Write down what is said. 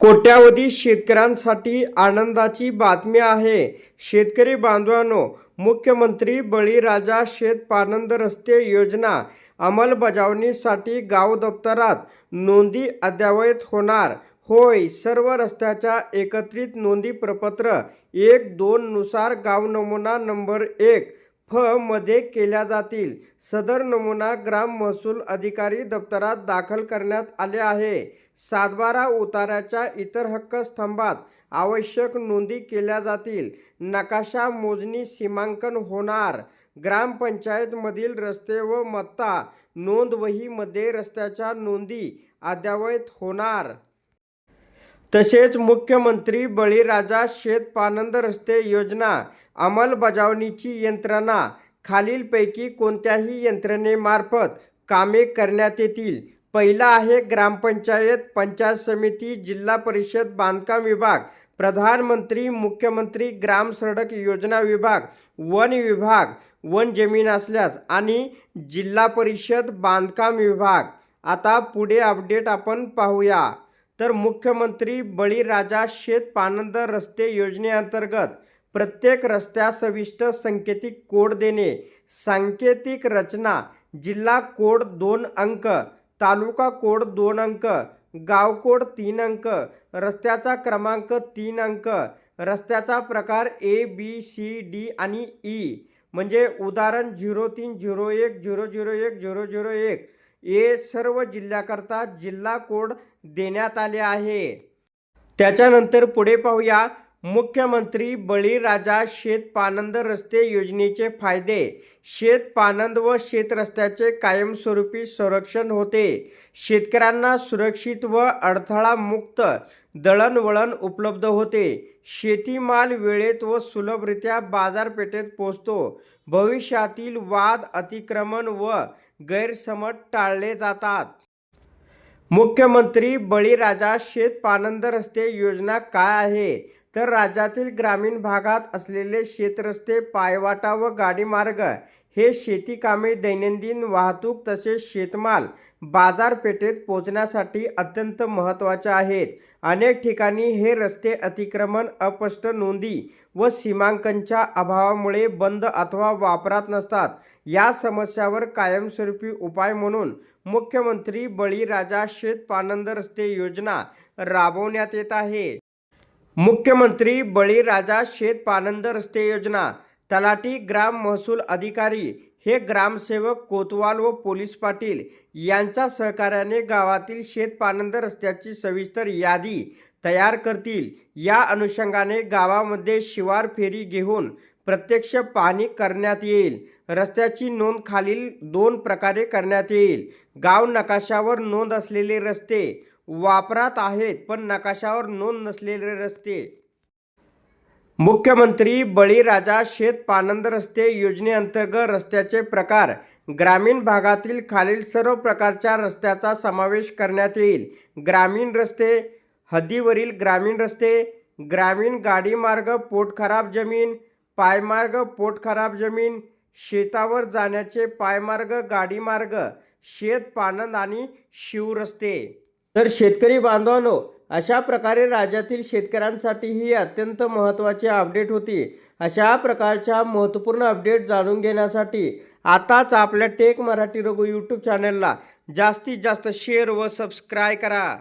कोट्यावधी शेतकऱ्यांसाठी आनंदाची बातमी आहे। शेतकरी बांधवांनो, मुख्यमंत्री बळीराजा शेत पानंद रस्ते योजना अंमलबजावणीसाठी गाव दप्तरात नोंदी अद्ययावत होणार। होय, सर्व रस्त्याच्या एकत्रित नोंदी प्रपत्र 1-2 नुसार गाव नमुना नंबर 1 फ मध्ये केल्या जातील। सदर नमुना ग्राम महसूल अधिकारी दप्तरात दाखल करण्यात आले आहे। 7-12 उताऱ्याच्या इतर हक्क स्तंभात आवश्यक नोंदी केल्या जातील। नकाशा मोजणी सीमांकन होणार। ग्रामपंचायतमधील रस्ते व मत्ता नोंद वहीमध्ये रस्त्याच्या नोंदी अद्ययावत होणार। तसेच मुख्यमंत्री बळीराजा शेत पानंद रस्ते योजना अंमलबजावणीची यंत्रणा खालीलपैकी कोणत्याही यंत्रणेमार्फत कामे करण्यात येतील। पहिला आहे ग्रामपंचायत, पंचायत समिती, जिल्हा परिषद बांधकाम विभाग, प्रधानमंत्री मुख्यमंत्री ग्राम सडक योजना विभाग, वन विभाग, वन जमीन असल्यास आणि जिल्हा परिषद बांधकाम विभाग। आता पुढे अपडेट आपण पाहूया। तर मुख्यमंत्री बळीराजा शेत पानंद रस्ते योजनेअंतर्गत प्रत्येक रस्त्यास सविष्ट सांकेतिक कोड देणे। सांकेतिक रचना: जिल्हा कोड 2 अंक, तालुका कोड 2 अंक, गाव कोड 3 अंक, रस्त्याचा क्रमांक 3 अंक, रस्त्याचा प्रकार ABCD आणि E म्हणजे उदाहरण 0301001001 हे सर्व जिल्ह्याकरता जिल्हा कोड देण्यात आले आहे। त्याच्यानंतर पुढे पाहूया मुख्यमंत्री बळीराजा शेत पानंद रस्ते योजनेचे फायदे। शेत पानंद व शेत रस्त्याचे कायमस्वरूपी संरक्षण होते। शेतकऱ्यांना सुरक्षित व अडथळा मुक्त दळणवळण उपलब्ध होते। शेतीमाल वेळेत व सुलभरित्या बाजारपेठेत पोहोचतो। भविष्यातील वाद, अतिक्रमण व गैरसमज टाळले जातात। मुख्यमंत्री बळीराजा शेत पानंद रस्ते योजना काय आहे? तर राज्यातील ग्रामीण भागात असलेले शेतरस्ते, पायवाटा व गाडीमार्ग हे शेती कामे, दैनंदिन वाहतूक तसेच शेतमाल बाजारपेठेत पोहोचण्यासाठी अत्यंत महत्त्वाचे आहेत। अनेक ठिकाणी हे रस्ते अतिक्रमण, अस्पष्ट नोंदी व सीमांकनाच्या अभावामुळे बंद अथवा वापरात नसतात। या समस्यावर कायमस्वरूपी उपाय म्हणून मुख्यमंत्री बळीराजा शेत पानंद रस्ते योजना राबवण्यात येत आहे। मुख्यमंत्री बळीराजा शेत पानंद रस्ते योजना तलाठी, ग्राम महसूल अधिकारी हे ग्रामसेवक, कोतवाल व पोलीस पाटील यांच्या सहकार्याने गावातील शेत पानंद रस्त्याची सविस्तर यादी तयार करतील। या अनुषंगाने गावामध्ये शिवार फेरी घेऊन प्रत्यक्ष पाहणी करण्यात येईल। रस्त्याची नोंद खालील 2 प्रकारे करण्यात येईल। गाव नकाशावर नोंद असलेले रस्ते, वापरात आहेत पण नकाशावर नोंद नसलेले रस्ते। मुख्यमंत्री बळीराजा शेत पानंद रस्ते योजनेअंतर्गत रस्त्याचे प्रकार: ग्रामीण भागातील खालील सर्व प्रकारच्या रस्त्याचा समावेश करण्यात येईल। ग्रामीण रस्ते, हद्दीवरील ग्रामीण रस्ते, ग्रामीण गाडीमार्ग, पोटखराब जमीन, पायमार्ग, पोटखराब जमीन, शेतावर जाण्याचे पायमार्ग, गाडीमार्ग, शेत पानंद आणि शिवरस्ते। तर शेतकरी बांधवांनो, अशा प्रकारे राज्यातील शेतकऱ्यांसाठी ही अत्यंत महत्त्वाची अपडेट होती। अशा प्रकारच्या महत्त्वपूर्ण अपडेट जाणून घेण्यासाठी आताच आपल्या टेक मराठी रघु यूट्यूब चॅनलला जास्तीत जास्त शेअर व सबस्क्राईब करा।